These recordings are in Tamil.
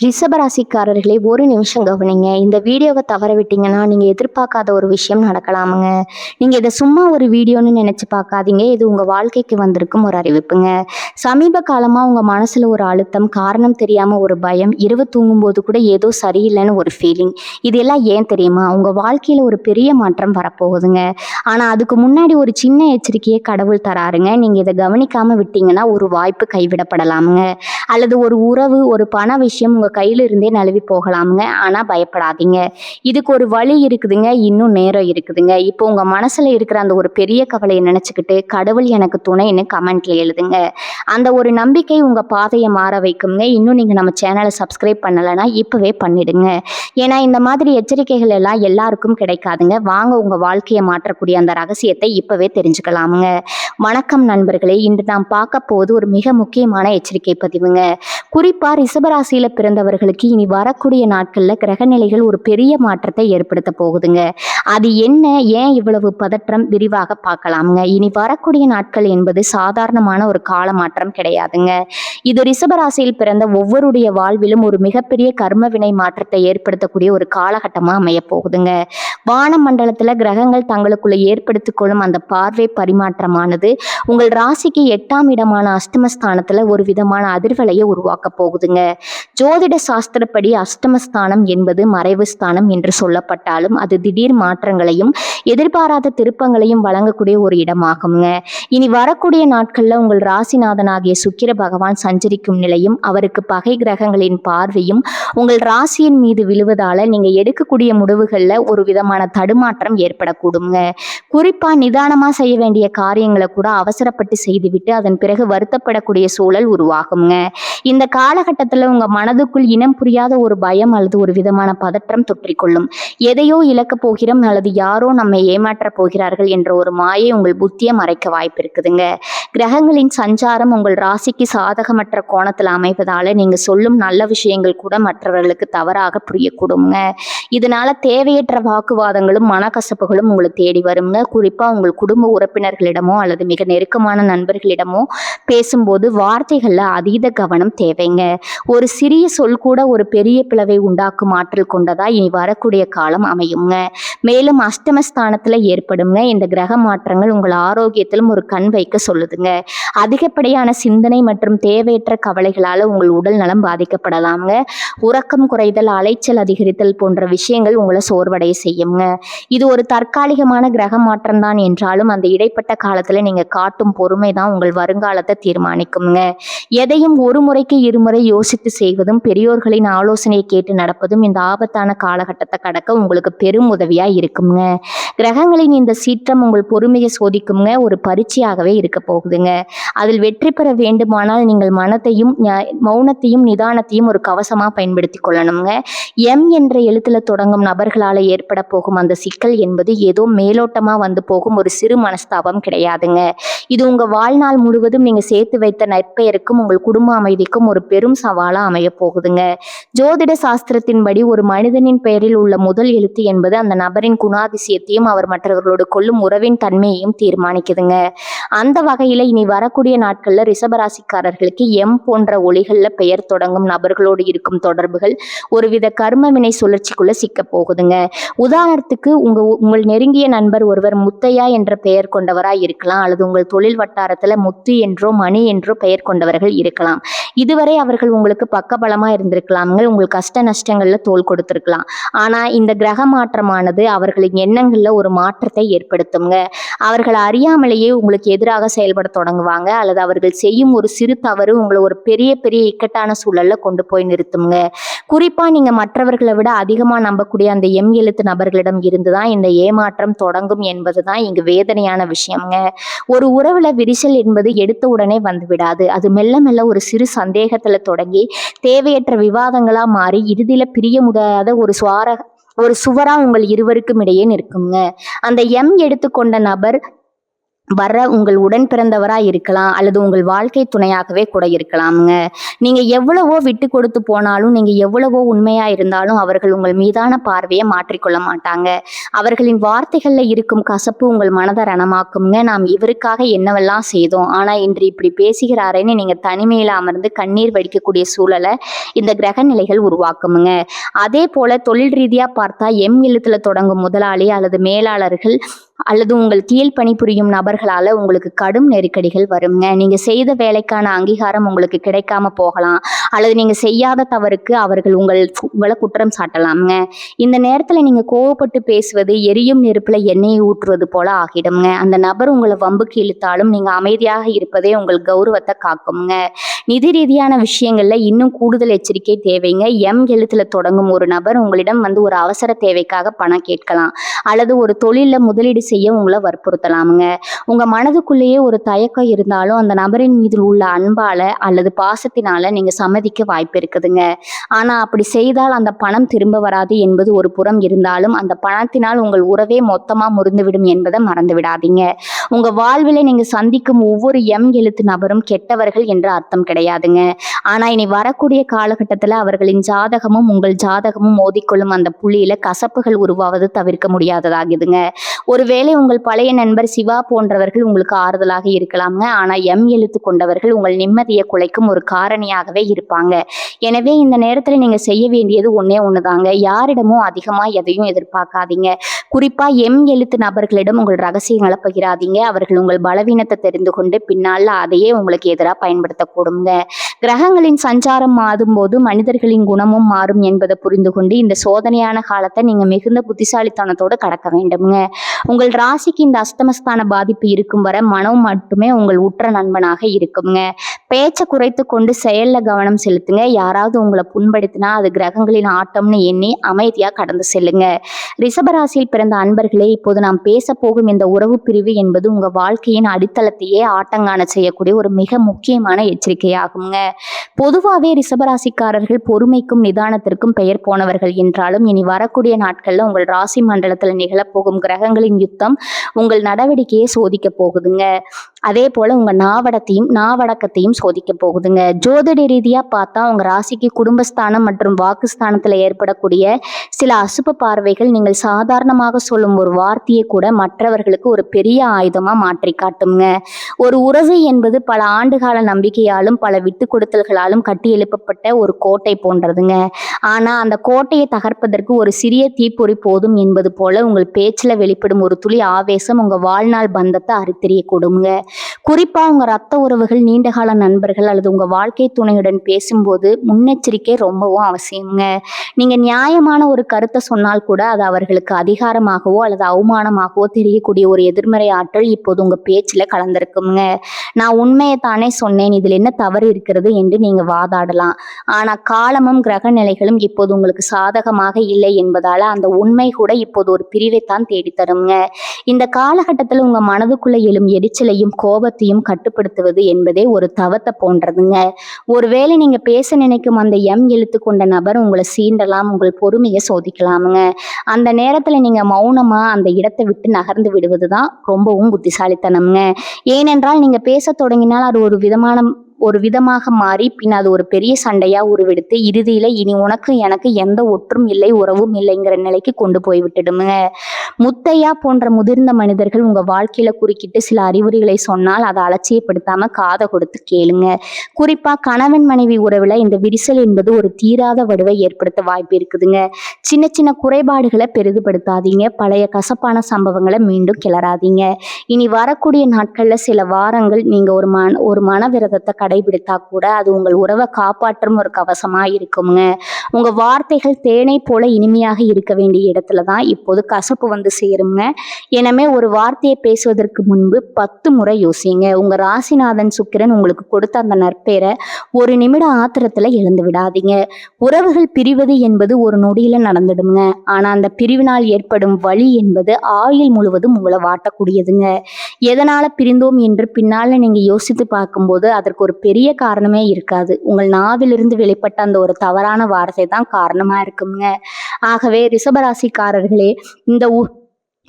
ரிஷபராசிக்காரர்களே, ஒரு நிமிஷம் கவனிங்க. இந்த வீடியோவை தவற விட்டீங்கன்னா நீங்க எதிர்பார்க்காத ஒரு விஷயம் நடக்கலாமுங்க. நீங்க இதை சும்மா ஒரு வீடியோன்னு நினைச்சு பார்க்காதீங்க. இது உங்க வாழ்க்கைக்கு வந்திருக்கும் ஒரு அறிவிப்புங்க. சமீப காலமா உங்க மனசுல ஒரு அழுத்தம், காரணம் தெரியாம ஒரு பயம், இரவு தூங்கும்போது கூட ஏதோ சரியில்லைன்னு ஒரு ஃபீலிங். இதெல்லாம் ஏன் தெரியுமா? உங்க வாழ்க்கையில ஒரு பெரிய மாற்றம் வரப்போகுதுங்க. ஆனா அதுக்கு முன்னாடி ஒரு சின்ன எச்சரிக்கையை கடவுள் தராருங்க. நீங்க இதை கவனிக்காம விட்டீங்கன்னா ஒரு வாய்ப்பு கைவிடப்படலாமுங்க. அல்லது ஒரு உறவு, ஒரு பண விஷயம் உங்க கையில இருந்தே நழுவி போகலாமுங்க. ஆனா பயப்படாதீங்க. இதுக்கு ஒரு வழி இருக்குதுங்க. இன்னும் நேரம் இருக்குதுங்க. இப்போ உங்க மனசுல இருக்கிற அந்த ஒரு பெரிய கவலையை நினைச்சுக்கிட்டு கடவுள் எனக்கு துணைன்னு கமெண்ட்ல எழுதுங்க. அந்த ஒரு நம்பிக்கை உங்க பாதையை மாற வைக்குங்க. இன்னும் நீங்க நம்ம சேனலை சப்ஸ்கிரைப் பண்ணலைன்னா இப்பவே பண்ணிடுங்க. ஏன்னா இந்த மாதிரி எச்சரிக்கைகள் எல்லாம் எல்லாருக்கும் கிடைக்காதுங்க. வாங்க உங்க வாழ்க்கையை மாற்றக்கூடிய அந்த ரகசியத்தை இப்பவே தெரிஞ்சுக்கலாமுங்க. வணக்கம் நண்பர்களே. இன்று நாம் பார்க்க போவது ஒரு மிக முக்கியமான எச்சரிக்கை பதிவுங்க. குறிப்பா ரிஷபராசியில பிறந்தவர்களுக்கு இனி வரக்கூடிய நாட்கள்ல கிரகநிலைகள் ஒரு பெரிய மாற்றத்தை ஏற்படுத்த போகுதுங்க. அது என்ன, ஏன் இவ்வளவு பதற்றம், விரிவாக பார்க்கலாமுங்க. இனி வரக்கூடிய நாட்கள் என்பது சாதாரணமான ஒரு கால மாற்றம் கிடையாதுங்க. இது ரிஷபராசியில் பிறந்த ஒவ்வொருடைய வாழ்விலும் ஒரு மிகப்பெரிய கர்ம வினை மாற்றத்தை ஏற்படுத்தக்கூடிய ஒரு காலகட்டமா அமைய போகுதுங்க. வான மண்டலத்துல கிரகங்கள் தங்களுக்குள்ள ஏற்படுத்திக் கொள்ளும் அந்த பார்வை பரிமாற்றமானது உங்கள் ராசிக்கு 8ஆம் இடமான அஷ்டமஸ்தானத்துல ஒரு விதமான அதிர்வலையை உருவாக்க போகுதுங்க. ஜோதிட சாஸ்திரப்படி அஷ்டமஸ்தானம் என்பது மறைவு ஸ்தானம் என்று சொல்லப்பட்டாலும் அது திடீர் மாற்றங்களையும் எதிர்பாராத திருப்பங்களையும் வழங்கக்கூடிய ஒரு இடமாகுங்க. இனி வரக்கூடிய நாட்கள்ல உங்கள் ராசிநாதனாகிய சுக்கிர பகவான் சஞ்சரிக்கும் நிலையும் அவருக்கு பகை கிரகங்களின் பார்வையும் உங்கள் ராசியின் மீது விழுவதால நீங்க எடுக்கக்கூடிய முடிவுகள்ல ஒரு விதமான தடுமாற்றம் ஏற்படக்கூடுங்க. குறிப்பா நிதானமா செய்ய வேண்டிய காரியங்களை கூட அவசரப்பட்டு செய்துவிட்டு அதன் பிறகு வருத்தப்படக்கூடிய சூழல் உருவாகுங்க. இந்த காலகட்டத்துல உங்க மனதுக்குள் இனம் புரியாத ஒரு பயம் அல்லது ஒரு விதமான பதற்றம் தொற்றிக்கொள்ளும். எதையோ இழக்க போகிறோம் அல்லது யாரோ நம்மை ஏமாற்ற போகிறார்கள் என்ற ஒரு மாயை உங்கள் புத்தியை மறைக்க வாய்ப்பு இருக்குதுங்க. கிரகங்களின் சஞ்சாரம் உங்கள் ராசிக்கு சாதகமற்ற கோணத்துல அமைவதால நீங்க சொல்லும் நல்ல விஷயங்கள் கூட மற்றவர்களுக்கு தவறாக புரியக்கூடுங்க. இதனால தேவையற்ற வாக்குவாதங்களும் மனக்கசப்புகளும் உங்களை தேடி வருங்க. குறிப்பா உங்கள் குடும்ப உறுப்பினர்களிடமோ அல்லது மிக நெருக்கமான நண்பர்களிடமோ பேசும்போது வார்த்தைகள்ல அதீத கவனம் தேவைங்க. ஒரு சிறிய சொல் கூட ஒரு பெரிய பிளவை உண்டாக்கும் ஆற்றல் கொண்டதா இனி வரக்கூடிய காலம் அமையுங்க. மேலும் அஷ்டமஸ்தானத்துல ஏற்படுங்க இந்த கிரக மாற்றங்கள் உங்கள் ஆரோக்கியத்திலும் ஒரு கண் வைக்க சொல்லுதுங்க. அதிகப்படியான சிந்தனை மற்றும் தேவையற்ற கவலைகளால உங்கள் உடல் நலம் பாதிக்கப்படலாம்ங்க. உறக்கம் குறைதல், அலைச்சல் அதிகரித்தல் போன்ற விஷயங்கள் உங்களை சோர்வடைய செய்யுங்க. இது ஒரு தற்காலிகமான கிரக மாற்றம் தான் என்றாலும் அந்த இடைப்பட்ட காலத்துல நீங்க காட்டும் பொறுமை தான் உங்கள் வருங்காலத்தை தீர்மானிக்குங்க. எதையும் ஒரு முறைக்கு இருமுறை யோசித்து செய்வதும் பெரியோர்களின் ஆலோசனையை கேட்டு நடப்பதும் இந்த ஆபத்தான காலகட்டத்தை கடக்க உங்களுக்கு பெரும் உதவியா இருக்குங்க. கிரகங்களின் இந்த சீற்றம் உங்கள் பொறுமையை சோதிக்குங்க. ஒரு பரீட்சையாகவே இருக்க போகுதுங்க. அதில் வெற்றி பெற வேண்டுமானால் நீங்கள் மனத்தையும் மௌனத்தையும் நிதானத்தையும் ஒரு கவசமா பயன்படுத்தி கொள்ளணுங்க. எம் என்ற எழுத்துல தொடங்கும் நபர்களால ஏற்பட போகும் அந்த சிக்கல் என்பது ஏதோ மேலோட்டமா வந்து போகும் ஒரு சிறு மனஸ்தாபம் கிடையாதுங்க. இது உங்க வாழ்நாள் முழுவதும் நீங்க சேர்த்து வைத்த நற்பெயருக்கும் உங்கள் குடும்ப அமைதிக்கும் ஒரு பெரும் சவாலா அமைய போகுதுங்க. ஜோதிட சாஸ்திரத்தின்படி ஒரு மனிதனின் பெயரில் உள்ள முதல் எழுத்து என்பது அந்த நபரின் குணாதிசயத்தையும் அவர் மற்றவர்களோடு கொள்ளும் உறவின் தன்மையையும் தீர்மானிக்குதுங்க. அந்த வகையில இனி வரக்கூடிய நாட்கள்ல ரிஷபராசிக்காரர்களுக்கு எம் போன்ற ஒளிகள்ல பெயர் தொடங்கும் நபர்களோடு இருக்கும் தொடர்புகள் ஒருவித கர்ம வினை சுழற்சிக்குள்ள சிக்க போகுதுங்க. உதாரணத்துக்கு உங்கள் நெருங்கிய நண்பர் ஒருவர் முத்தையா என்ற பெயர் கொண்டவராய் இருக்கலாம் அல்லது உங்கள் தொழில் வட்டாரத்துல முத்து என்றோ மணி என்றோ பெயர் கொண்டவர்கள் இருக்கலாம். இதுவரை அவர்கள் உங்களுக்கு பக்கபலமா இருந்திருக்கலாம்ங்க. உங்கள் கஷ்ட நஷ்டங்கள்ல தோள் கொடுத்திருக்கலாம். ஆனா இந்த கிரக மாற்றமானது அவர்களின் எண்ணங்கள்ல ஒரு மாற்றத்தை ஏற்படுத்துங்க. அவர்கள் அறியாமலேயே உங்களுக்கு எதிராக செயல்பட தொடங்குவாங்க அல்லது அவர்கள் செய்யும் ஒரு சிறு தவறு உங்களை ஒரு பெரிய பெரிய இக்கட்டான சூழல்ல கொண்டு போய் நிறுத்துங்க. குறிப்பா நீங்க மற்றவர்களை விட அதிகமா நம்பக்கூடிய அந்த எம் எழுத்து நபர்களிடம் இருந்துதான் இந்த ஏமாற்றம் தொடங்கும் என்பதுதான் இங்கு வேதனையான விஷயம்ங்க. ஒரு உறவுல விரிசல் என்பது எடுத்த உடனே வந்து விடாது. அது மெல்ல மெல்ல ஒரு சிறு சந்தேகத்துல தொடங்கி தேவையற்ற விவாதங்களா மாறி இறுதியில பிரிய முடியாத ஒரு சுவரா உங்கள் இருவருக்கும் இடையே நிற்குங்க. அந்த எம் எடுத்துக்கொண்ட நபர் வர்ற உங்கள் உடன் பிறந்தவரா இருக்கலாம், அல்லது உங்கள் வாழ்க்கை துணையாகவே கூட இருக்கலாமுங்க. நீங்க எவ்வளவோ விட்டு கொடுத்து போனாலும், நீங்க எவ்வளவோ உண்மையா இருந்தாலும் அவர்கள் உங்கள் மீதான பார்வையை மாற்றிக்கொள்ள மாட்டாங்க. அவர்களின் வார்த்தைகள்ல இருக்கும் கசப்பு உங்கள் மனதை ரணமாக்குங்க. நாம் இவருக்காக என்னவெல்லாம் செய்தோம், ஆனா இன்று இப்படி பேசுகிறாரேன்னு நீங்க தனிமையில அமர்ந்து கண்ணீர் வடிக்கக்கூடிய சூழலை இந்த கிரக நிலைகள் உருவாக்குமுங்க. அதே போல தொழில் ரீதியா பார்த்தா எம் எழுத்துல தொடங்கும் முதலாளி அல்லது மேலாளர்கள் அல்லது உங்கள் கீழ் பணிபுரியும் நபர்களால உங்களுக்கு கடும் நெருக்கடிகள் வருங்க. நீங்க செய்த வேலைக்கான அங்கீகாரம் உங்களுக்கு கிடைக்காம போகலாம், அல்லது நீங்க செய்யாத தவறுக்கு அவர்கள் உங்களை குற்றம் சாட்டலாம்ங்க. இந்த நேரத்துல நீங்க கோவப்பட்டு பேசுவது எரியும் நெருப்புல எண்ணெயை ஊற்றுவது போல ஆகிடும்ங்க. அந்த நபர் உங்களை வம்புக்கு இழுத்தாலும் நீங்க அமைதியாக இருப்பதே உங்கள் கௌரவத்தை காக்கும்ங்க. நிதி ரீதியான விஷயங்கள்ல இன்னும் கூடுதல் எச்சரிக்கை தேவைங்க. எம் எழுத்துல தொடங்கும் ஒரு நபர் உங்களிடம் ஒரு அவசர தேவைக்காக பணம் கேட்கலாம், அல்லது ஒரு தொழில முதலீடு செய்ய உங்களை வற்புறுத்தலாமுங்க. உங்க மனதுக்குள்ளேயே ஒரு தயக்கம் இருந்தாலும் அந்த நபரின் மீது உள்ள அன்பால அல்லது பாசத்தினால நீங்க சம்மதிக்க வாய்ப்பு இருக்குதுங்க. ஆனா அப்படி செய்தால் அந்த பணம் திரும்ப வராது என்பது ஒரு புறம் இருந்தாலும், அந்த பணத்தினால் உங்கள் உறவே மொத்தமா முறிந்துவிடும் என்பதை மறந்து விடாதீங்க. உங்க வாழ்வில் நீங்க சந்திக்கும் ஒவ்வொரு எம் எழுத்து நபரும் கெட்டவர்கள் என்ற அர்த்தம் கிடையாதுங்க. ஆனா இனி வரக்கூடிய காலகட்டத்துல அவர்களின் ஜாதகமும் உங்கள் ஜாதகமும் மோதிக்கொள்ளும் அந்த புள்ளியில கசப்புகள் உருவாவது தவிர்க்க முடியாததாகுதுங்க. ஒருவேளை உங்கள் பழைய நண்பர் சிவா போன்றவர்கள் உங்களுக்கு ஆறுதலாக இருக்கலாம்ங்க. ஆனா எம் எழுத்து கொண்டவர்கள் உங்கள் நிம்மதியை குலைக்கும் ஒரு காரணியாகவே இருப்பாங்க. எனவே இந்த நேரத்துல நீங்க செய்ய வேண்டியது ஒண்ணுதாங்க. யாரிடமும் அதிகமா எதையும் எதிர்பார்க்காதீங்க. குறிப்பா எம் எழுத்து நபர்களிடம் உங்கள் ரகசியங்களை பகிராதீங்க. அவர்கள் உங்கள் பலவீனத்தை தெரிந்து கொண்டு பின்னால அதையே உங்களுக்கு எதிராக பயன்படுத்தக்கூடுங்க. கிரகங்களின் சஞ்சாரம் மாறும் போது மனிதர்களின் குணமும் மாறும் என்பதை புரிந்து கொண்டு இந்த சோதனையான காலத்தை நீங்க மிகுந்த புத்திசாலித்தனத்தோடு கடக்க வேண்டும்ங்க. உங்கள் ராசிக்கு இந்த அஸ்தமஸ்தான பாதிப்பு இருக்கும் வரை மனம் மட்டுமே உங்கள் உற்ற நண்பனாக இருக்குங்க. பேச்சை குறைத்து கொண்டு செயல்ல கவனம் செலுத்துங்க. யாராவது உங்களை புண்படுத்தினா அது கிரகங்களின் ஆட்டம்னு எண்ணி அமைதியா கடந்து செல்லுங்க. ரிஷபராசியில் பிறந்த அன்பர்களே, இப்போது நாம் பேச போகும் இந்த உறவு பிரிவு என்பது உங்க வாழ்க்கையின் அடித்தளத்தையே ஆட்டங்காண செய்யக்கூடிய ஒரு மிக முக்கியமான எச்சரிக்கையாகுங்க. பொதுவாகவே ரிஷபராசிக்காரர்கள் பொறுமைக்கும் நிதானத்திற்கும் பெயர் போனவர்கள் என்றாலும், இனி வரக்கூடிய நாட்கள்ல உங்கள் ராசி மண்டலத்துல நிகழப்போகும் கிரகங்களின் யுத்தம் உங்கள் நடவடிக்கையை சோதிக்க போகுதுங்க. அதே போல உங்க நாவடக்கத்தையும் சோதிக்க போகுதுங்க. ஜோதிட ரீதியா பார்த்தா உங்க ராசிக்கு குடும்பஸ்தானம் மற்றும் வாக்குஸ்தானத்துல ஏற்படக்கூடிய சில அசுப பார்வைகள் நீங்கள் சாதாரணமாக சொல்லும் ஒரு வார்த்தையை கூட மற்றவர்களுக்கு ஒரு பெரிய ஆயுதமா மாற்றி காட்டுங்க. ஒரு உறவு என்பது பல ஆண்டுகால நம்பிக்கையாலும் பல விட்டு கொடுத்தல்களாலும் கட்டி எழுப்பப்பட்ட ஒரு கோட்டை போன்றதுங்க. ஆனா அந்த கோட்டையை தகர்ப்பதற்கு ஒரு சிறிய தீப்பொறி போதும் என்பது போல உங்கள் பேச்சுல வெளிப்படும் ஒரு துளி ஆவேசம் உங்க வாழ்நாள் பந்தத்தை அறுத்தெறியக்கூடுங்க. குறிப்பா உங்க ரத்த உறவுகள், நீண்டகால நண்பர்கள் அல்லது உங்க வாழ்க்கை துணையுடன் பேசும்போது முன்னெச்சரிக்கை ரொம்பவும் அவசியங்க. நீங்க நியாயமான ஒரு கருத்தை சொன்னால் கூட அது அவர்களுக்கு அதிகாரமாகவோ அல்லது அவமானமாகவோ தெரியக்கூடிய ஒரு எதிர்மறை ஆற்றல் இப்போது உங்க பேச்சுல கலந்திருக்குங்க. நான் உண்மையை தானே சொன்னேன், இதில் என்ன தவறு இருக்கிறது என்று நீங்க வாதாடலாம். ஆனா காலமும் கிரக நிலைகளும் இப்போது உங்களுக்கு சாதகமாக இல்லை என்பதால அந்த உண்மை கூட இப்போது ஒரு பிரிவைத்தான் தேடித்தருங்க. இந்த காலகட்டத்தில் உங்க மனதுக்குள்ள எழும் எரிச்சலையும் கோபத்தையும் கட்டுப்படுத்துவது என்பதே ஒரு தவத்தை போன்றதுங்க. ஒருவேளை நீங்க பேச நினைக்கும் அந்த எம் எழுத்து கொண்ட நபர் உங்களை சீண்டலாம், உங்கள் பொறுமையை சோதிக்கலாமுங்க. அந்த நேரத்துல நீங்க மௌனமா அந்த இடத்தை விட்டு நகர்ந்து விடுவதுதான் ரொம்பவும் புத்திசாலித்தனம்ங்க. ஏனென்றால் நீங்க பேச தொடங்கினால் அது ஒரு விதமாக மாறி பின் அது ஒரு பெரிய சண்டையா உருவெடுத்து இறுதியில இனி உனக்கு எனக்கு எந்த ஒற்றும் இல்லை, உறவும் இல்லைங்கிற நிலைக்கு கொண்டு போய் விட்டுடுங்க. முத்தையா போன்ற முதிர்ந்த மனிதர்கள் உங்க வாழ்க்கையில குறுக்கிட்டு சில அறிவுரைகளை சொன்னால் அதை அலட்சியப்படுத்தாம காதை கொடுத்து கேளுங்க. குறிப்பா கணவன் மனைவி உறவுல இந்த விரிசல் என்பது ஒரு தீராத வடுவை ஏற்படுத்த வாய்ப்பு இருக்குதுங்க. சின்ன சின்ன குறைபாடுகளை பெரிதுபடுத்தாதீங்க. பழைய கசப்பான சம்பவங்களை மீண்டும் கிளறாதீங்க. இனி வரக்கூடிய நாட்கள்ல சில வாரங்கள் நீங்க ஒரு மனவிரதத்தை கடைபிடித்தா கூட அது உங்கள் உறவை காப்பாற்றும் ஒரு கவசமா இருக்குங்க. உங்க வார்த்தைகள் தேனை போல இனிமையாக இருக்க வேண்டிய இடத்துலதான் இப்போது கசப்பு சேருங்க. எனவே ஒரு வார்த்தையை பேசுவதற்கு முன்பு 10 முறை யோசிங்க. உங்க ராசிநாதன் சுக்கிரன் உங்களுக்கு கொடுத்த அந்த நற்பெயரை ஒரு நிமிட ஆத்திரத்துல இழந்து விடாதீங்க. உறவுகள் பிரிவது என்பது ஒரு நொடியில நடந்துடுங்க. ஆனா அந்த பிரிவினால் ஏற்படும் வலி என்பது ஆயுள் முழுவதும் உங்களை வாட்டக்கூடியதுங்க. எதனால பிரிந்தோம் என்று பின்னால நீங்க யோசித்து பார்க்கும்போது அதற்கு ஒரு பெரிய காரணமே இருக்காது. உங்கள் நாவிலிருந்து வெளிப்பட்ட அந்த ஒரு தவறான வார்த்தை தான் காரணமா இருக்குங்க. ஆகவே ரிஷபராசிக்காரர்களே,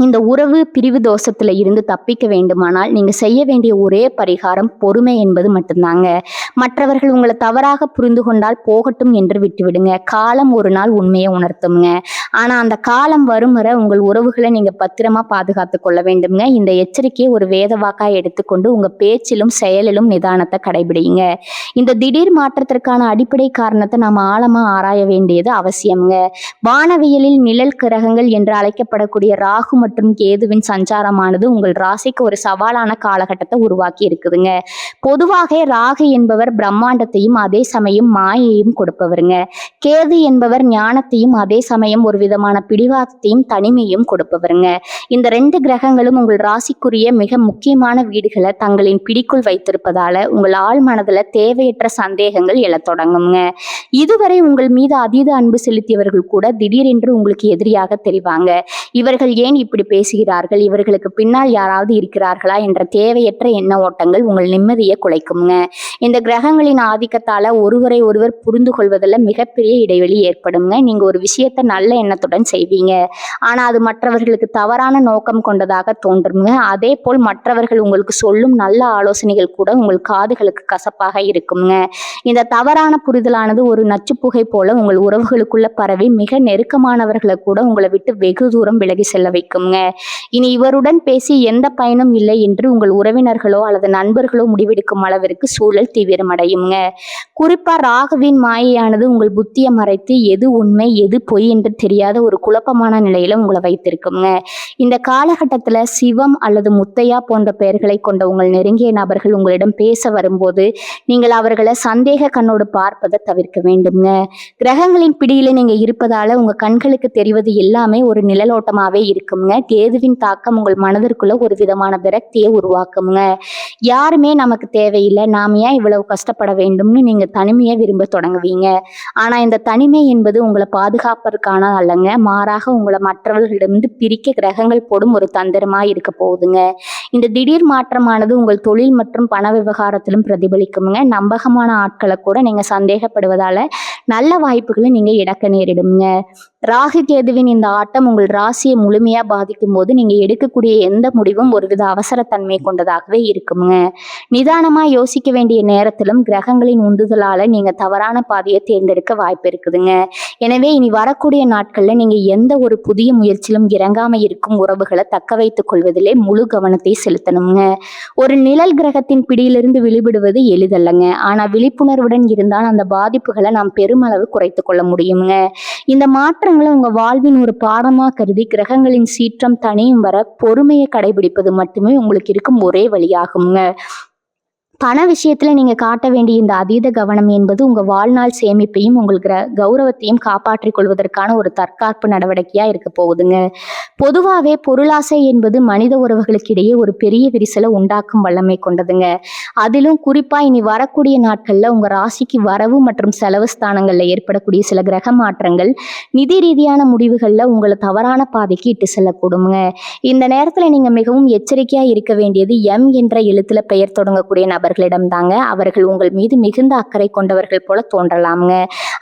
இந்த உறவு பிரிவு தோஷத்துல இருந்து தப்பிக்க வேண்டுமானால் நீங்க செய்ய வேண்டிய ஒரே பரிகாரம் பொறுமை என்பது மட்டும்தாங்க. மற்றவர்கள் உங்களை தவறாக புரிந்து கொண்டால் போகட்டும் என்று விட்டுவிடுங்க. காலம் ஒரு நாள் உண்மையை உணர்த்துங்க. ஆனா அந்த காலம் வரும் வரை உங்கள் உறவுகளை நீங்க பத்திரமா பாதுகாத்து கொள்ள வேண்டும்ங்க. இந்த எச்சரிக்கையை ஒரு வேத வாக்காய் எடுத்துக்கொண்டு உங்க பேச்சிலும் செயலிலும் நிதானத்தை கடைபிடிங்க. இந்த திடீர் மாற்றத்திற்கான அடிப்படை காரணத்தை நாம ஆழமா ஆராய வேண்டியது அவசியம்ங்க. வானவியலில் நிழல் கிரகங்கள் என்று அழைக்கப்படக்கூடிய ராகு மற்றும் கேதுவின் சஞ்சாரமானது உங்கள் ராசிக்கு ஒரு சவாலான காலகட்டத்தை உருவாக்கி இருக்குதுங்க. பொதுவாக ராகு என்பவர் பிரம்மாண்டத்தையும் அதே சமயம் மாயையும் கொடுப்பவருங்க. கேது என்பவர் ஞானத்தையும் அதே சமயம் ஒரு விதமான பிடிவாதத்தையும் தனிமையும் கொடுப்பவருங்க. இந்த 2 கிரகங்களும் உங்கள் ராசிக்குரிய மிக முக்கியமான வீடுகளை தங்களின் பிடிக்குள் வைத்திருப்பதால உங்கள் ஆழ் மனதுல தேவையற்ற சந்தேகங்கள் எழத் தொடங்குங்க. இதுவரை உங்கள் மீது அதீத அன்பு செலுத்தியவர்கள் கூட திடீரென்று உங்களுக்கு எதிரியாக தெரிவாங்க. இவர்கள் ஏன் இப்படி பேசுகிறார்கள், இவர்களுக்கு பின்னால் யாராவது இருக்கிறார்களா என்ற தேவையற்ற எண்ண ஓட்டங்கள் உங்கள் நிம்மதியை குலைக்குங்க. இந்த கிரகங்களின் ஆதிக்கத்தால ஒருவரை ஒருவர் புரிந்து கொள்வதில் மிகப்பெரிய இடைவெளி ஏற்படுங்க. நீங்க ஒரு விஷயத்தை நல்ல எண்ணத்துடன் செய்வீங்க, ஆனா அது மற்றவர்களுக்கு தவறான நோக்கம் கொண்டதாக தோன்றுங்க. அதே போல் மற்றவர்கள் உங்களுக்கு சொல்லும் நல்ல ஆலோசனைகள் கூட உங்கள் காதுகளுக்கு கசப்பாக இருக்குங்க. இந்த தவறான புரிதலானது ஒரு நச்சுப்புகை போல உங்கள் உறவுகளுக்குள்ள பரவி மிக நெருக்கமானவர்களை கூட உங்களை விட்டு வெகு தூரம் விலகி செல்ல வைக்குங்க. இனி இவருடன் பேசி எந்த பயனும் இல்லை என்று உங்கள் உறவினர்களோ அல்லது நண்பர்களோ முடிவெடுக்கும் அளவிற்கு சூழல் தீவிரமடையுங்க. குறிப்பா ராகுவின் மாயையானது உங்கள் புத்தியை மறைத்து எது உண்மை எது பொய் என்று தெரியாத ஒரு குழப்பமான நிலையில உங்களை வைத்திருக்குங்க. இந்த காலகட்டத்துல சிவம் அல்லது முத்தையா போன்ற பெயர்களை கொண்ட உங்கள் நெருங்கிய நபர்கள் உங்களிடம் பேச வரும்போது நீங்கள் அவர்களை சந்தேக கண்ணோடு பார்ப்பதை தவிர்க்க வேண்டுங்க. கிரகங்களின் பிடியில நீங்க இருப்பதால உங்க கண்களுக்கு தெரிவது எல்லாமே ஒரு நிழலோட்டமாவே இருக்குங்க. கேதுவின் தாக்கம் உங்கள் மனதிற்குள்ள ஒரு விதமான விரக்தியை உருவாக்குங்க. யாருமே நமக்கு தேவையில்லை, நாம ஏன் இவ்வளவு கஷ்டப்பட வேண்டும்னு நீங்க தனிமையை விரும்ப தொடங்குவீங்க. ஆனா இந்த தனிமை என்பது உங்களை பாதுகாப்பதற்கான அல்லங்க, மாறாக உங்களை மற்றவர்களிடமிருந்து பிரிக்க கிரகங்கள் போடும் ஒரு தந்திரமா இருக்க போகுதுங்க. இந்த திடீர் மாற்றமானது உங்கள் தொழில் மற்றும் பண விவகாரத்திலும் பிரதிபலிக்குங்க. நம்பகமான ஆட்களை கூட நீங்க சந்தேகப்படுவதால நல்ல வாய்ப்புகளை நீங்க இழக்க நேரிடுங்க. ராகு கேதுவின் இந்த ஆட்டம் உங்கள் ராசியை முழுமையா பாதிக்கும் போது நீங்க எடுக்கக்கூடிய எந்த முடிவும் ஒருவித அவசரத்தன்மை கொண்டதாகவே இருக்குங்க. நிதானமா யோசிக்க வேண்டிய நேரத்திலும் கிரகங்களின் உந்துதலால நீங்க தவறான பாதையை தேர்ந்தெடுக்க வாய்ப்பு இருக்குதுங்க. எனவே இனி வரக்கூடிய நாட்கள்ல நீங்க எந்த ஒரு புதிய முயற்சியிலும் இறங்காம இருக்கும் உறவுகளை தக்க வைத்துக் கொள்வதிலே முழு கவனத்தை செலுத்தணுங்க. ஒரு நிழல் கிரகத்தின் பிடியிலிருந்து விடுபடுவது எளிதல்லங்க, ஆனா விழிப்புணர்வுடன் இருந்தால் அந்த பாதிப்புகளை நாம் பெருமளவு குறைத்து கொள்ள முடியுங்க. இந்த மாற்றங்களை உங்க வாழ்வின் ஒரு பாடமா கருதி கிரகங்களின் சீற்றம் தனியும் வர பொறுமையை கடைபிடிப்பது மட்டுமே உங்களுக்கு இருக்கும் ஒரே வழியாகுங்க. பண விஷயத்துல நீங்க காட்ட வேண்டிய இந்த அதீத கவனம் என்பது உங்க வாழ்நாள் சேமிப்பையும் உங்கள் கௌரவத்தையும் காப்பாற்றிக் கொள்வதற்கான ஒரு தற்காப்பு நடவடிக்கையா இருக்க போகுதுங்க. பொதுவாகவே பொருளாசை என்பது மனித உறவுகளுக்கு இடையே ஒரு பெரிய விரிசலை உண்டாக்கும் வல்லமை கொண்டதுங்க. அதிலும் குறிப்பா இனி வரக்கூடிய நாட்கள்ல உங்க ராசிக்கு வரவு மற்றும் செலவு ஸ்தானங்கள்ல ஏற்படக்கூடிய சில கிரக மாற்றங்கள் நிதி ரீதியான முடிவுகள்ல உங்களை தவறான பாதைக்கு இட்டு செல்லக்கூடுங்க. இந்த நேரத்துல நீங்க மிகவும் எச்சரிக்கையா இருக்க வேண்டியது எம் என்ற எழுத்துல பெயர் தொடங்கக்கூடிய நபர்களிடம் தாங்க. அவர்கள் உங்கள் மீது மிகுந்த அக்கறை கொண்டவர்கள் போல தோன்றலாமுங்க,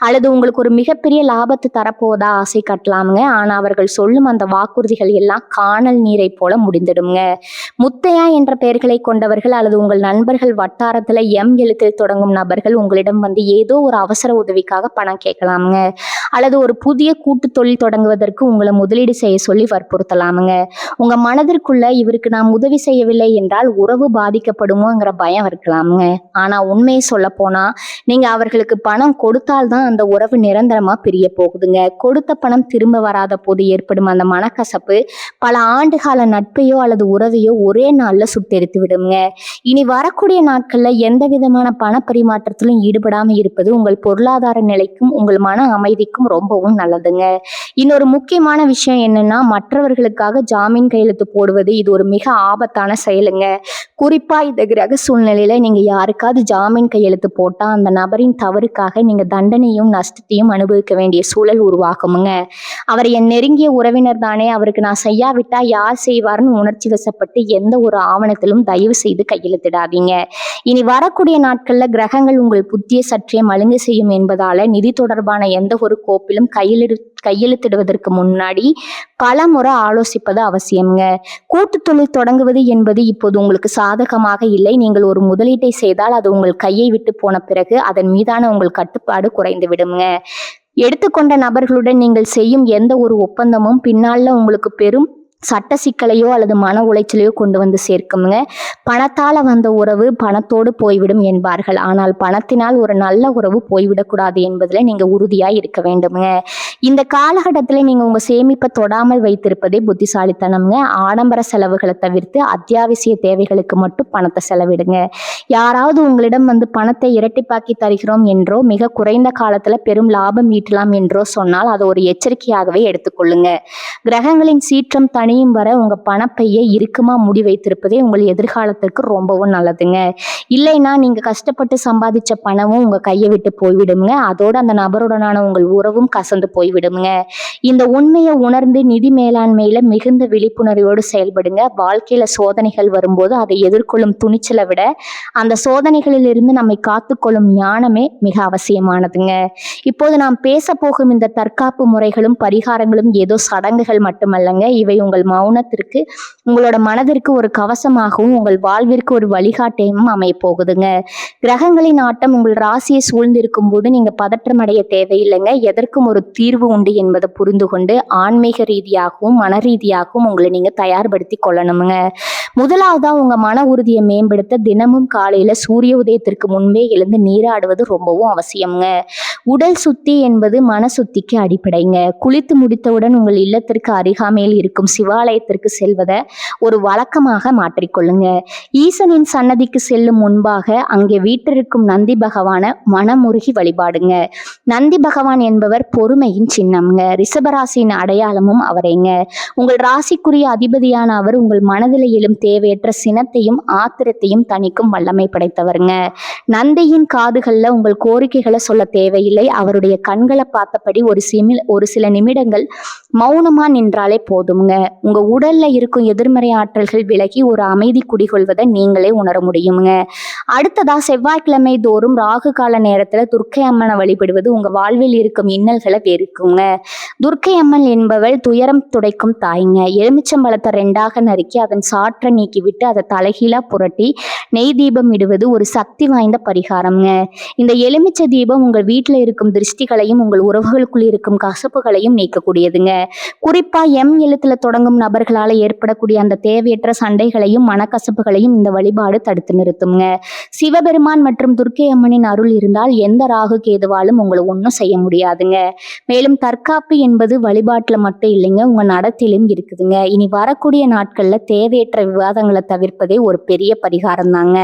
அல்லது உங்களுக்கு ஒரு மிகப்பெரிய லாபத்தை தரப்போவதா ஆசை காட்டலாமுங்க. ஆனா அவர்கள் சொல்லும் அந்த வாக்குறுதிகள் எல்லாம் காணல் நீரை போல முடிந்துடுங்க. முத்தையா என்ற பெயர்களை கொண்டவர்கள் அல்லது உங்கள் நண்பர்கள் வட்டாரத்துல எம் எழுத்தில் தொடங்கும் நபர்கள் உங்களிடம் வந்து ஏதோ ஒரு அவசர உதவிக்காக பணம் கேட்கலாமுங்க, அல்லது ஒரு புதிய கூட்டு தொழில் தொடங்குவதற்கு உங்களை முதலீடு செய்ய சொல்லி வற்புறுத்தலாமுங்க. உங்க மனதிற்குள்ள இவருக்கு நாம் உதவி செய்யவில்லை என்றால் உறவு பாதிக்கப்படுமோங்கிற பயம் இருக்கலாமுங்க. ஆனா உண்மையை சொல்ல போனா நீங்க அவர்களுக்கு பணம் கொடுத்தால்தான் அந்த உறவு நிரந்தரமா பிரிய போகுதுங்க. கொடுத்த பணம் திரும்ப வராத போது ஏற்படும் அந்த மனக்கசப்பு பல ஆண்டுகால நட்பையோ அல்லது உறவையோ ஒரே நாள்ல சுட்டெரித்து விடுங்க. இனி வரக்கூடிய நாட்கள்ல எந்த விதமான பண பரிமாற்றத்திலும் ஈடுபடாம இருப்பது உங்கள் பொருளாதார நிலைக்கும் உங்கள் மன அமைதிக்கும் ரொம்பவும் நல்லதுங்க. இன்னொரு முக்கியமான விஷயம் என்னன்னா, மற்றவர்களுக்காக ஜாமீன் கையெழுத்து போடுவது இது ஒரு மிக ஆபத்தான செயலுங்க. குறிப்பா இந்த கிரக சூழ்நிலையில நீங்க யாருக்காவது ஜாமீன் கையெழுத்து போட்டா அந்த நபரின் தவறுக்காக நீங்க தண்டனையும் நஷ்டத்தையும் அனுபவிக்க வேண்டிய சூழல் உருவாகுமுங்க. அவர் என் நெருங்கிய உறவினர் தானே, அவருக்கு நான் செய்யாவிட்டா யார் செய்வார்னு உணர்ச்சி வசப்பட்டு எந்த ஒரு ஆவணத்திலும் தயவு செய்து கையெழுத்திடாதீங்க. இனி வரக்கூடிய நாட்கள்ல கிரகங்கள் உங்கள் புத்தியை சற்றே மழுங்க செய்யும் என்பதால நிதி தொடர்பான எந்த ஒரு கோப்பிலும் கையெழுத்து கையெழுத்திடுவதற்கு முன்னாடி பல முறை ஆலோசிப்பது அவசியம்ங்க. கூட்டு தொழில் தொடங்குவது என்பது இப்போது உங்களுக்கு சாதகமாக இல்லை. நீங்கள் ஒரு முதலீட்டை செய்தால் அது உங்கள் கையை விட்டு போன பிறகு அதன் மீதான உங்கள் கட்டுப்பாடு குறைந்து விடுங்க. எடுத்துக்கொண்ட நபர்களுடன் நீங்கள் செய்யும் எந்த ஒரு ஒப்பந்தமும் பின்னால உங்களுக்கு பெரும் சட்ட சிக்கலையோ அல்லது மன உளைச்சலையோ கொண்டு வந்து சேர்க்குங்க. பணத்தால வந்த உறவு பணத்தோடு போய்விடும் என்பார்கள். ஆனால் பணத்தினால் ஒரு நல்ல உறவு போய்விடக்கூடாது என்பதில் நீங்க உறுதியா இருக்க வேண்டுங்க. இந்த காலகட்டத்தில் நீங்க உங்க சேமிப்பை தொடாமல் வைத்திருப்பதே புத்திசாலித்தனம்ங்க. ஆடம்பர செலவுகளை தவிர்த்து அத்தியாவசிய தேவைகளுக்கு மட்டும் பணத்தை செலவிடுங்க. யாராவது உங்களிடம் வந்து பணத்தை இரட்டிப்பாக்கி தருகிறோம் என்றோ மிக குறைந்த காலத்துல பெரும் லாபம் ஈட்டலாம் என்றோ சொன்னால் அதை ஒரு எச்சரிக்கையாகவே எடுத்துக்கொள்ளுங்க. கிரகங்களின் சீற்றம் தனியும் வர உங்க பணப்பையை இறுக்கமா மூடி வைத்திருப்பதே உங்கள் எதிர்காலத்திற்கு ரொம்பவும் நல்லதுங்க. இல்லைன்னா நீங்க கஷ்டப்பட்டு சம்பாதிச்ச பணமும் உங்க கையை விட்டு போய்விடுங்க. அதோட அந்த நபருடனான உங்கள் உறவும் கசந்து போய்விடுங்க. இந்த உண்மையை உணர்ந்து நிதி மேலாண்மையில மிகுந்த விழிப்புணர்வோடு செயல்படுங்க. வாழ்க்கையில சோதனைகள் வரும்போது அதை எதிர்கொள்ளும் துணிச்சலை விட அந்த சோதனைகளில் இருந்து நம்மை காத்துக்கொள்ளும் ஞானமே மிக அவசியமானதுங்க. இப்போது நாம் பேச போகும் இந்த தற்காப்பு முறைகளும் பரிகாரங்களும் ஏதோ சடங்குகள் மட்டுமல்லங்க. இவை உங்கள் மௌனத்திற்கு உங்களோட மனதிற்கு ஒரு கவசமாகவும் உங்கள் வாழ்விற்கு ஒரு வழிகாட்டியும் அமைய போகுதுங்க. கிரகங்களின் ஆட்டம் உங்கள் ராசியை சூழ்ந்திருக்கும் போது நீங்க பதற்றம் அடைய தேவையில்லைங்க. எதற்கும் ஒரு தீர்வு உண்டு என்பதை புரிந்து கொண்டு ஆன்மீக ரீதியாகவும் மன ரீதியாகவும் உங்களை நீங்க தயார்படுத்தி கொள்ளணுங்க. முதலாவதா உங்க மன உறுதியை மேம்படுத்த தினமும் காலையில சூரிய உதயத்திற்கு முன்பே எழுந்து நீராடுவது ரொம்பவும் அவசியம்ங்க. உடல் சுத்தி என்பது மன சுத்திக்கு அடிப்படைங்க. குளித்து முடித்தவுடன் உங்கள் இல்லத்திற்கு அருகாமையில் இருக்கும் சிவாலயத்திற்கு செல்வதை ஒரு வழக்கமாக மாற்றிக்கொள்ளுங்க. ஈசனின் சன்னதிக்கு செல்லும் முன்பாக அங்கே வீற்றிருக்கும் நந்தி பகவான மனமுருகி வழிபாடுங்க. நந்தி பகவான் என்பவர் பொறுமையின் சின்னம்ங்க. ரிஷபராசியின் அடையாளமும் அவரைங்க. உங்கள் ராசிக்குரிய அதிபதியான அவர் உங்கள் மனதில் எழும் தேவையற்ற சினத்தையும் ஆத்திரத்தையும் தணிக்கும் வல்லமை படைத்தவருங்க. நந்தியின் காதுகள்ல உங்கள் கோரிக்கைகளை சொல்ல தேவையில்லை. அவருடைய கண்களை பார்த்தபடி ஒரு சில நிமிடங்கள் மௌனமா நின்றாலே போதுங்க. உங்க உடல்ல இருக்கும் எதிர்மறை ஆற்றல்கள் விலகி ஒரு அமைதி குடிகொள்வதை நீங்களே உணர முடியுங்க. அடுத்ததா செவ்வாய்க்கிழமை தோறும் ராகு கால நேரத்துல துர்க்கை அம்மனை வழிபடுவது உங்க வாழ்வில் இருக்கும் இன்னல்களை வெறுக்குங்க. துர்க்கை அம்மன் என்பவள் துயரம் துடைக்கும் தாய்ங்க. எலுமிச்சம்பழத்தை 2ஆக நறுக்கி அதன் சாற்றை நீக்கிவிட்டு அதை தலைகீழா புரட்டி நெய் தீபம் இடுவது ஒரு சக்தி வாய்ந்த பரிகாரம்ங்க. இந்த எலுமிச்சை தீபம் உங்கள் வீட்டில் இருக்கும் திருஷ்டிகளையும் உங்கள் உறவுகளுக்குள் இருக்கும் கசப்புகளையும் நீக்கக்கூடியதுங்க. குறிப்பா எம் எழுத்துல தொடங்கும் நபர்களால் ஏற்படக்கூடிய அந்த தேவையற்ற சண்டைகளையும் மனக்கசப்புகளையும் இந்த வழிபாடு தடுத்து நிறுத்துங்க. சிவபெருமான் மற்றும் துர்க்கை அம்மனின் அருள் இருந்தால் எந்த ராகு கேதுவாலும் உங்களை ஒன்றும் செய்ய முடியாதுங்க. மேலும் தற்காப்பு என்பது வழிபாட்டுல மட்டும் இல்லைங்க, உங்க நடத்திலும் இருக்குதுங்க. இனி வரக்கூடிய நாட்கள்ல தேவையற்ற விவாதங்களை தவிர்ப்பதே ஒரு பெரிய பரிகாரம் தாங்க.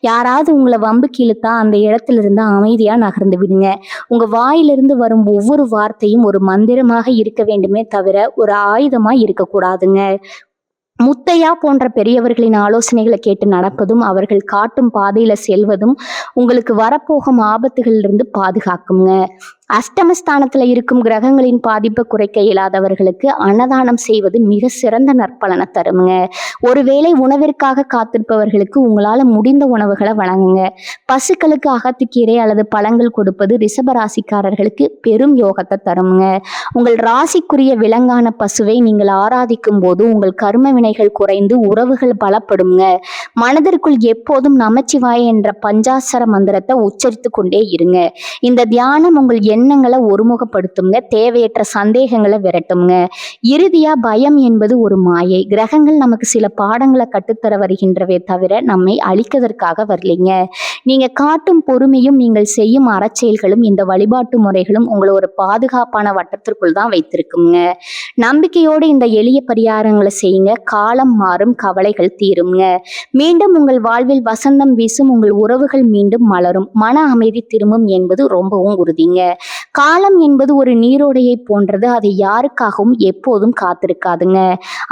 யாராவது உங்களை வம்புக்கு இழுத்தா அந்த இடத்துல இருந்து அமைதியா நகர்ந்து விடுங்க. உங்க வாயிலிருந்து வரும் ஒவ்வொரு வார்த்தையும் ஒரு மந்திரமாக இருக்க வேண்டுமே தவிர ஒரு ஆயுதமா இருக்கக்கூடாதுங்க. முத்தையா போன்ற பெரியவர்களின் ஆலோசனைகளை கேட்டு நடப்பதும் அவர்கள் காட்டும் பாதையில செல்வதும் உங்களுக்கு வரப்போகும் ஆபத்துகளிலிருந்து பாதுகாக்குங்க. அஷ்டமஸ்தானத்துல இருக்கும் கிரகங்களின் பாதிப்பை குறைக்க இயலாதவர்களுக்கு அன்னதானம் செய்வது மிக சிறந்த நற்பலனை தருங்க. ஒருவேளை உணவிற்காக காத்திருப்பவர்களுக்கு உங்களால முடிந்த உணவுகளை வழங்குங்க. பசுக்களுக்கு அகத்துக்கீரை அல்லது பழங்கள் கொடுப்பது ரிஷபராசிக்காரர்களுக்கு பெரும் யோகத்தை தருங்க. உங்கள் ராசிக்குரிய விலங்கான பசுவை நீங்கள் ஆராதிக்கும் போது உங்கள் கர்ம வினைகள் குறைந்து உறவுகள் பலப்படுங்க. மனதிற்குள் எப்போதும் நமச்சிவாய என்ற பஞ்சாசர மந்திரத்தை உச்சரித்து கொண்டே இருங்க. இந்த தியானம் உங்கள் எண்ணங்களை ஒருமுகப்படுத்துங்க. தேவையற்ற சந்தேகங்களை விரட்டுங்க. இறுதியா பயம் என்பது ஒரு மாயை. கிரகங்கள் நமக்கு சில பாடங்களை கற்றுத்தர வருகின்றவே தவிர நம்மை அழிப்பதற்காக வரலைங்க. நீங்க காட்டும் பொறுமையும் நீங்கள் செய்யும் அறச்செயல்களும் இந்த வழிபாட்டு முறைகளும் உங்களை ஒரு பாதுகாப்பான வட்டத்திற்குள் தான் வைத்திருக்குங்க. நம்பிக்கையோடு இந்த எளிய பரிகாரங்களை செய்யுங்க. காலம் மாறும், கவலைகள் தீருங்க. மீண்டும் உங்கள் வாழ்வில் வசந்தம் வீசும், உங்கள் உறவுகள் மீண்டும் மலரும், மன அமைதி திரும்பும் என்பது ரொம்பவும் உறுதிங்க. காலம் என்பது ஒரு நீரோடையை போன்றது. அதை யாருக்காகவும் எப்போதும் காத்திருக்காதுங்க.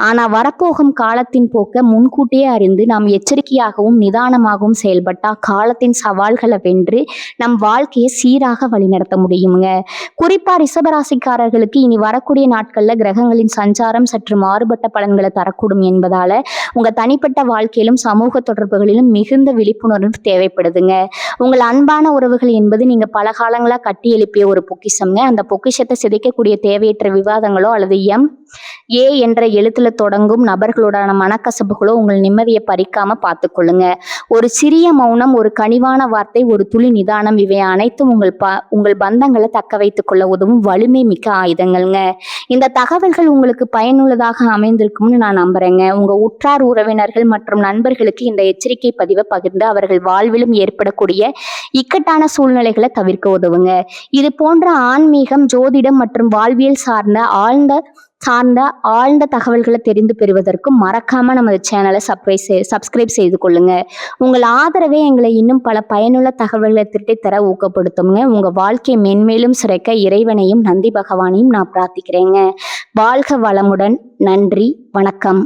ஆனா வரப்போகும் காலத்தின் போக்க முன்கூட்டியே அறிந்து நாம் எச்சரிக்கையாகவும் நிதானமாகவும் செயல்பட்டா காலத்தின் சவால்களை வென்று நம் வாழ்க்கையை சீராக வழிநடத்த முடியுங்க. குறிப்பா ரிஷபராசிக்காரர்களுக்கு இனி வரக்கூடிய நாட்கள்ல கிரகங்களின் சஞ்சாரம் சற்று மாறுபட்ட பலன்களை தரக்கூடும் என்பதால உங்க தனிப்பட்ட வாழ்க்கையிலும் சமூக தொடர்புகளிலும் மிகுந்த விழிப்புணர்வு தேவைப்படுதுங்க. உங்கள் அன்பான உறவுகள் என்பது நீங்க பல காலங்களா கட்டி எழுப்பிய வேண்டிய ஒரு பொக்கிஷம்ங்க. அந்த பொக்கிஷத்தை சிதைக்கக்கூடிய தேவையற்ற விவாதங்களோ அல்லது ஏ என்ற எழுத்துல தொடங்கும் நபர்களோடான மனக்கசப்புகளோ உங்கள் நிம்மதியை பறிக்காம பார்த்துக்கொள்ளுங்க. ஒரு சிறிய மௌனம், ஒரு கனிவான வார்த்தை, ஒரு துளி நிதானம், இவை அனைத்தும் உங்கள் பந்தங்களை தக்க வைத்துக் கொள்ள உதவும் வலிமை மிக்க ஆயுதங்கள்ங்க. இந்த தகவல்கள் உங்களுக்கு பயனுள்ளதாக அமைந்திருக்கும்னு நான் நம்புறேங்க. உங்க உற்றார் உறவினர்கள் மற்றும் நண்பர்களுக்கு இந்த எச்சரிக்கை பதிவை பகிர்ந்து அவர்கள் வாழ்விலும் ஏற்படக்கூடிய இக்கட்டான சூழ்நிலைகளை தவிர்க்க உதவுங்க. இது போன்ற ஆன்மீகம், ஜோதிடம் மற்றும் வாழ்வியல் ஆழ்ந்த தகவல்களை தெரிந்து பெறுவதற்கு மறக்காம நமது சேனலை சப்ஸ்கிரைப் செய்து கொள்ளுங்க. உங்கள் ஆதரவே எங்களை இன்னும் பல பயனுள்ள தகவல்களை திரட்டித்தர ஊக்கப்படுத்துங்க. உங்க வாழ்க்கையை மென்மேலும் சிறைக்க இறைவனையும் நந்தி பகவானையும் நான் பிரார்த்திக்கிறேங்க. வாழ்க வளமுடன். நன்றி, வணக்கம்.